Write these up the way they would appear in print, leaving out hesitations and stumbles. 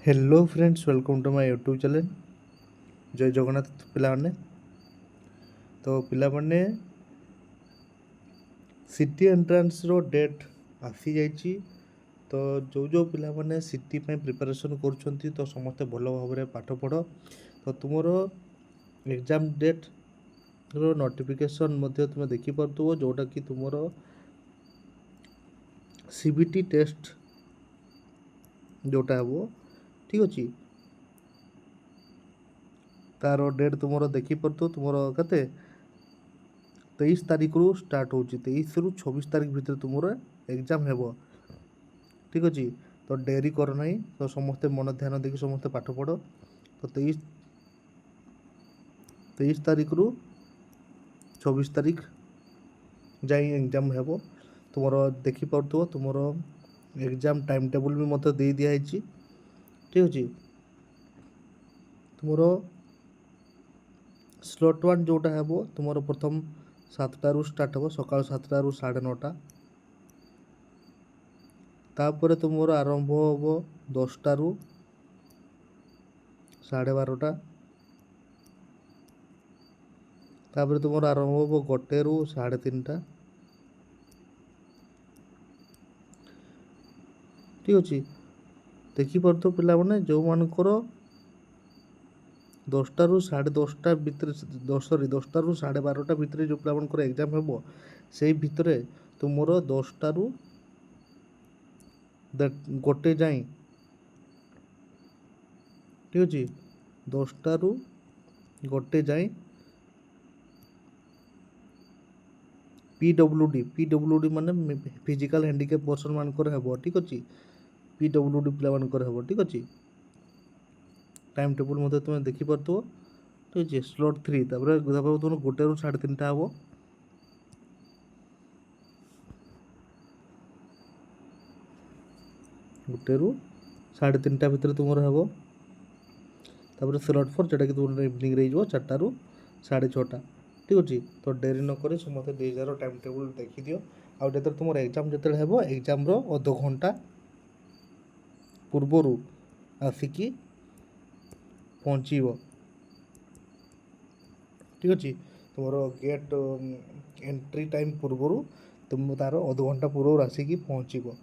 Hello friends, welcome to my YouTube channel. जय जगन्नाथ पिलाने। तो पिलाने सिटी एंट्रांस रो डेट आसी जाइए। तो जो जो पिलाने सिटी पे प्रिपरेशन कर तो समस्ते भल भाव पाठ पढ़। तो तुमर एग्जाम डेट रो नोटिफिकेशन तुम देखिपो जोटा कि तुमर सीबीटी टेस्ट जोटा हे ठीक अच्छे तार डेट तुम देखिपो तुम के 23 तारिख रु स्टार्ट हो 23 रु 26 तारिख भितर तुम एग्जाम हेब ठीक अच्छे। तो डेरी कर ना तो समस्ते मन ध्यान देखिए समस्ते पाठ पढ़। तो 23 तारिख रु 26 तारिख जाए एग्जाम हेब। तुम देखिपो तुम एग्जाम टाइम टेबल भी मत दे दिखाई ठीक अच्छे। तुम स्लॉट वन जोटा है तुम प्रथम 7टारू स्टार्ट हे सका 7टारू 9:30। तापर तुम आरंभ हम 10टारू 12:30। तापर तुम आरंभ हम 1टारू 3:30 ठीक अच्छे। देखिपो पिलाने जो मानकर 10टारू 10:30 भितर 10टारू 12:30 भितर जो पिलाकर एग्जाम हेब से भितर तुम 10टारू 1 जाए ठीक अच्छे। 10टारू 1 जाए पीडब्ल्यूडी माने फिजिकल हैंडिकैप पर्सन मानकर हेब ठीक अच्छे। पीडब्ल्यूडी पिला मानकर हेब ठीक अच्छे। टाइम टेबल मत तुम देखिपो ठीक अच्छे। स्लॉट 3 तुम 1टारू 3:30 हे 1टारू 3:30 भितर तुम हेब। तापर स्लॉट 4 जोटा कि तुम इवनिंग रही 4टारू 6:30 ठीक अच्छे। तो डेरी नक समस्त देजार टाइम टेबल देखी दियो। आउ जो तुम एग्जाम जो हे एग्जाम अध घंटा पूर्वर आसिकी पहुँचब ठीक अच्छे। तुम गेट एंट्री टाइम पूर्वर तुम तार अध घंटा पूर्व आसिकी पहुँचब।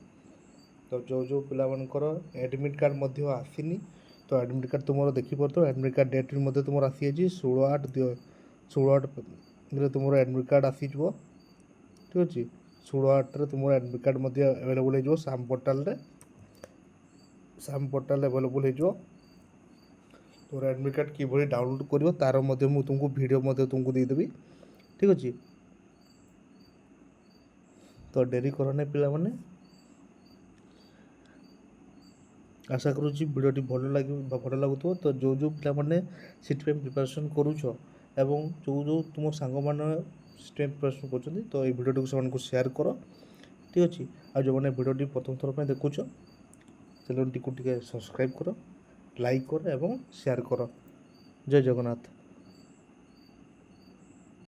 तो जो जो पिला मानकर एडमिट कार्ड आसीनी तो एडमिट कार्ड तुम देखिपो एडमिट कार्ड डेट तुम आसी जाइए 16/8 तुम एडमिट कार्ड आसीज ठीक अच्छे। 16/8 तुम एडमिट कार्ड अवेलेबल हो साम पोर्टाल अवेलेबल हो। तुम एडमिट कार्ड कि डाउनलोड कर तार तुमको वीडियो तुमको देदेवी ठीक अच्छे। तो डेरी करना पिलाने आशा करुँच भिडियोटी भल लगुव। तो जो जो पिलाने सीट प्रिपरेशन करुच एवं जो जो तुम सांग मैंने सीट प्रिपरेशन कर तो ये भिडियो से सेयार कर ठीक अच्छे। आ जो मैंने भिडियोटी प्रथम थर पर देखुच चैनल टी सब्सक्राइब कर लाइक कर एवं शेयर कर। जय जगन्नाथ।